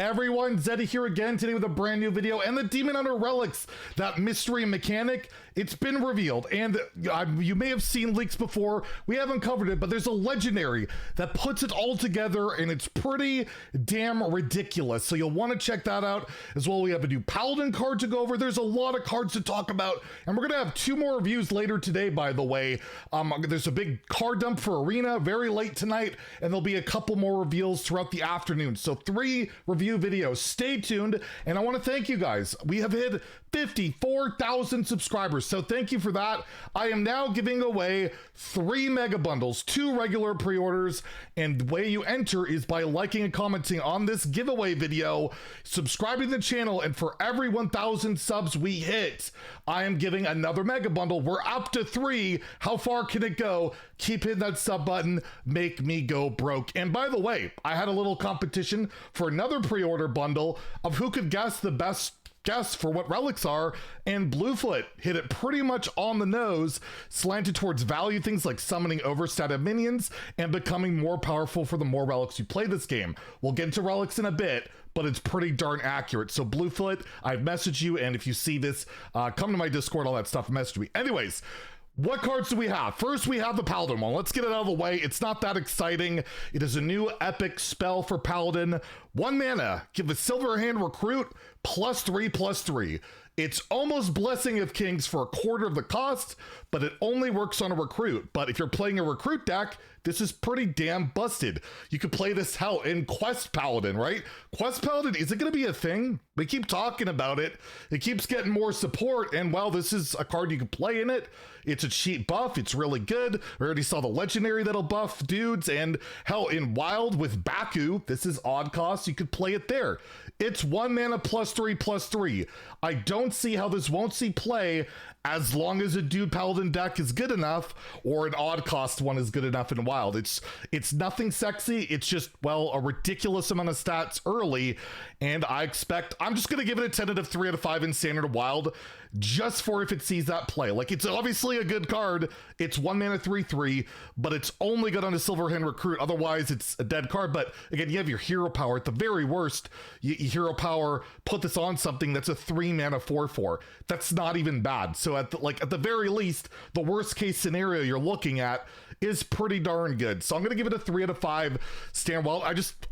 Everyone, Zeddy here again today with a brand new video and the Demon Hunter Relics, that mystery mechanic. It's been revealed, and you may have seen leaks before. We haven't covered it, but there's a legendary that puts it all together, and it's pretty damn ridiculous. So you'll want to check that out as well. We have a new Paladin card to go over. There's a lot of cards to talk about, and we're gonna have 2 more reviews later today, by the way. There's a big card dump for Arena very late tonight, and there'll be a couple more reveals throughout the afternoon. So 3 review videos. Stay tuned, and I want to thank you guys. We have hit 54,000 subscribers, so thank you for that. I am now giving away 3 mega bundles, 2 regular pre-orders, and the way you enter is by liking and commenting on this giveaway video, subscribing to the channel, and for every 1,000 subs we hit, I am giving another mega bundle. We're up to 3. How far can it go? Keep hitting that sub button, make me go broke. And by the way, I had a little competition for another pre-order bundle of who could guess the best guess for what relics are, and Bluefoot hit it pretty much on the nose, slanted towards value things like summoning overstated minions and becoming more powerful for the more relics you play this game. We'll get into relics in a bit, but it's pretty darn accurate. So Bluefoot, I've messaged you, and if you see this, come to my Discord, all that stuff, message me. Anyways, what cards do we have? First, we have the Paladin one. Let's get it out of the way. It's not that exciting. It is a new epic spell for Paladin. 1 mana, give a Silver Hand Recruit, +3/+3. It's almost Blessing of Kings for a quarter of the cost, but it only works on a recruit. But if you're playing a recruit deck, this is pretty damn busted. You could play this hell in Quest Paladin, right? Quest Paladin, is it going to be a thing? We keep talking about it. It keeps getting more support, and well, this is a card you can play in it. It's a cheap buff. It's really good. We already saw the legendary that'll buff dudes, and hell, in Wild with Baku, this is odd cost. You could play it there. It's 1 mana +3/+3. I don't see how this won't see play as long as a dude Paladin deck is good enough, or an odd cost one is good enough in Wild. It's nothing sexy. It's just, well, a ridiculous amount of stats early, and I'm just gonna give it a tentative 3 out of 5 in Standard Wild, just for if it sees that play. Like, it's obviously a good card. It's 1 mana 3/3, but it's only good on a Silver Hand Recruit. Otherwise, it's a dead card. But again, you have your hero power. At the very worst, you hero power, put this on something that's a 3 mana 4/4. That's not even bad. So at the very least, the worst case scenario you're looking at is pretty darn good. So I'm gonna give it a 3 out of 5 Standard Wild.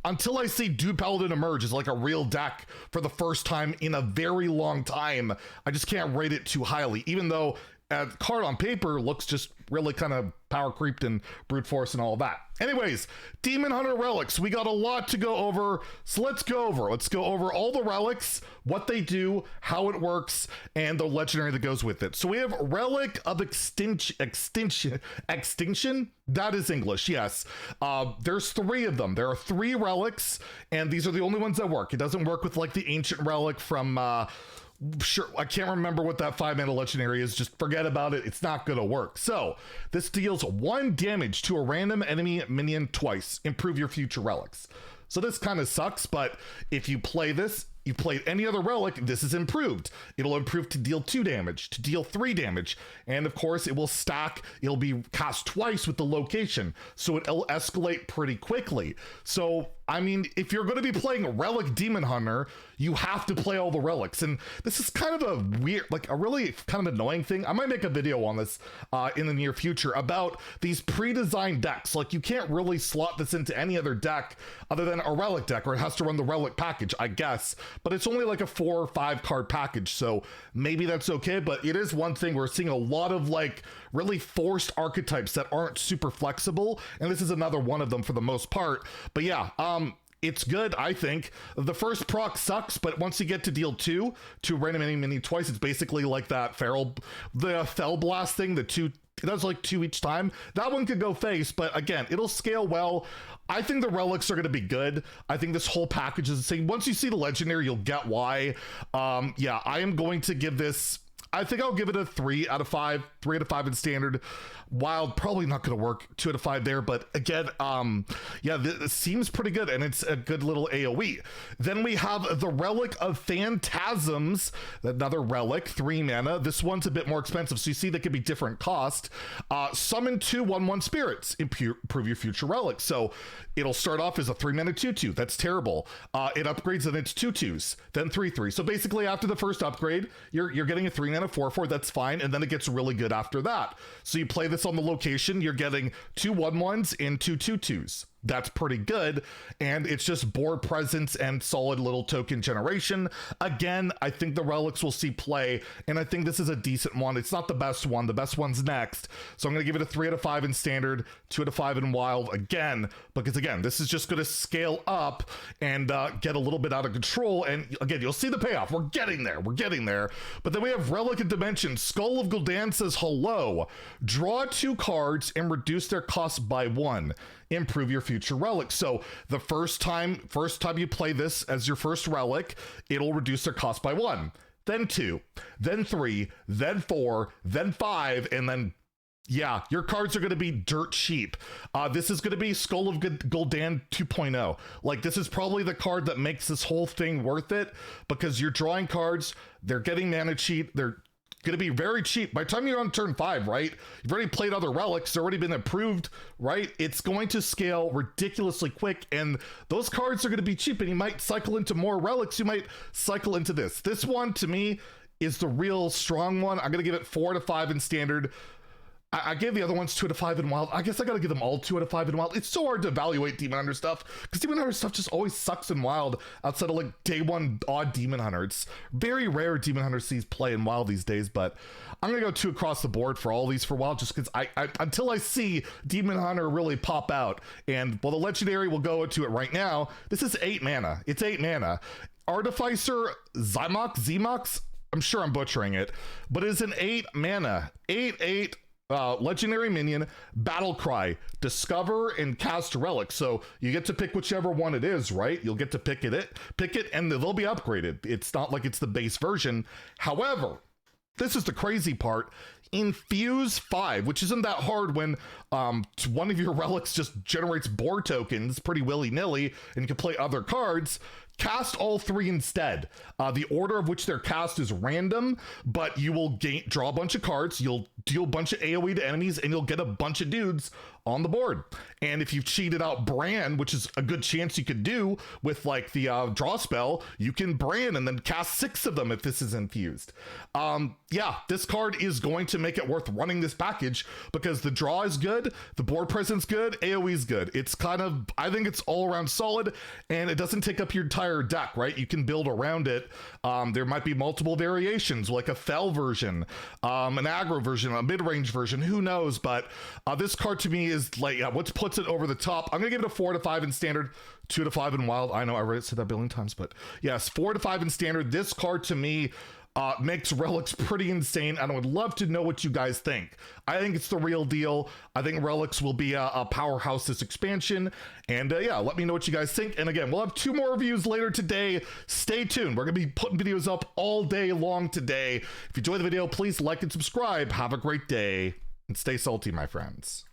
Until I see Dude Paladin emerge as like a real deck for the first time in a very long time, I just can't rate it too highly, even though a card on paper looks just really kind of power creeped and brute force and all of that. Anyways, Demon Hunter Relics, we got a lot to go over, so let's go over all the relics, what they do, how it works, and the legendary that goes with it. So we have Relic of Extinction, that is English, yes. There's 3 of them. There are 3 relics, and these are the only ones that work. It doesn't work with like the ancient relic from sure, I can't remember what that 5 mana legendary is. Just forget about it. It's not gonna work. So this deals 1 damage to a random enemy minion twice. Improve your future relics. So this kind of sucks, but if you play this, you played any other relic, this is improved. It'll improve to deal 2 damage, to deal 3 damage. And of course, it will stack. It'll be cast twice with the location. So it'll escalate pretty quickly. So, I mean, if you're going to be playing Relic Demon Hunter, you have to play all the relics. And this is kind of a weird, like a really kind of annoying thing. I might make a video on this in the near future about these pre-designed decks. Like, you can't really slot this into any other deck other than a Relic deck, or it has to run the Relic package, I guess. But it's only like a 4 or 5 card package, so maybe that's okay. But it is one thing, we're seeing a lot of like really forced archetypes that aren't super flexible, and this is another one of them for the most part. But yeah, it's good, I think. The first proc sucks, but once you get to deal 2 to random enemy mini twice, it's basically like that the Fel Blast thing, the 2. It does like 2 each time. That one could go face, but again, it'll scale well. I think the relics are going to be good. I think this whole package is the same. Once you see the legendary, you'll get why. Yeah, I am going to give this, I think I'll give it a 3 out of 5. 3 out of 5 in standard. Wild, probably not going to work. 2 out of 5 there, but again, yeah, this seems pretty good, and it's a good little AoE. Then we have the Relic of Phantasms, another relic, 3 mana. This one's a bit more expensive, so you see that could be different cost. Summon 2 1/1 spirits, improve your future relics. So it'll start off as a 3 mana 2/2. That's terrible. It upgrades and it's 2/2s, then 3/3. So basically, after the first upgrade, you're getting a 3 mana 4/4. That's fine, and then it gets really good after that. So you play this on the location, you're getting 2 1/1s and 2 2/2s. That's pretty good, and it's just board presence and solid little token generation. Again, I think the relics will see play, and I think this is a decent one. It's not the best one. The best one's next, so I'm going to give it a 3 out of 5 in standard, 2 out of 5 in wild, again, because again, this is just going to scale up and get a little bit out of control, and again, you'll see the payoff. We're getting there. But then we have Relic of Dimension. Skull of Guldan says hello. Draw 2 cards and reduce their cost by 1. Improve your future relic. So the first time you play this as your first relic, it'll reduce their cost by 1, then 2, then 3, then 4, then 5, and then yeah, your cards are going to be dirt cheap. This is going to be Skull of Guldan 2.0. Like, this is probably the card that makes this whole thing worth it, because you're drawing cards, they're getting mana cheap, they're going to be very cheap. By the time you're on turn 5, right? You've already played other relics, they're already been approved, right? It's going to scale ridiculously quick, and those cards are going to be cheap, and you might cycle into more relics, you might cycle into this. This one, to me, is the real strong one. I'm going to give it 4 out of 5 in standard. I gave the other ones 2 out of 5 in wild. I guess I gotta give them all 2 out of 5 in wild. It's so hard to evaluate Demon Hunter stuff, because Demon Hunter stuff just always sucks in wild outside of like day 1 odd Demon Hunter. It's very rare Demon Hunter sees play in wild these days, but I'm gonna go 2 across the board for all these for wild, just because I until I see Demon Hunter really pop out. And well, the legendary will go into it right now. This is 8 mana. It's 8 mana. Artificer Zemox, I'm sure I'm butchering it, but it is an 8 mana. 8/8 legendary minion, battle cry, discover and cast relic. So you get to pick whichever one it is, right? You'll get to pick it, and they'll be upgraded. It's not like it's the base version. However, this is the crazy part. Infuse 5, which isn't that hard when one of your relics just generates board tokens pretty willy-nilly, and you can play other cards. Cast all 3 instead. The order of which they're cast is random, but you will draw a bunch of cards, you'll deal a bunch of AoE to enemies, and you'll get a bunch of dudes on the board. And if you've cheated out Brand, which is a good chance you could do with like the draw spell, you can Brand and then cast 6 of them if this is infused. Yeah, this card is going to make it worth running this package, because the draw is good, the board presence good, AoE is good. It's kind of, I think it's all around solid, and it doesn't take up your entire deck, right? You can build around it. There might be multiple variations, like a Fel version, an aggro version, a mid-range version, who knows? But this card to me is like, yeah, what puts it over the top. I'm gonna give it a 4 out of 5 in standard, 2 out of 5 in wild. I know I already said that a billion times, but yes, 4 out of 5 in standard. This card to me makes relics pretty insane, and I would love to know what you guys think. I think it's the real deal. I think relics will be a powerhouse this expansion, and yeah, let me know what you guys think. And again, we'll have 2 more reviews later today. Stay tuned. We're gonna be putting videos up all day long today. If you enjoyed the video, please like and subscribe. Have a great day, and stay salty, my friends.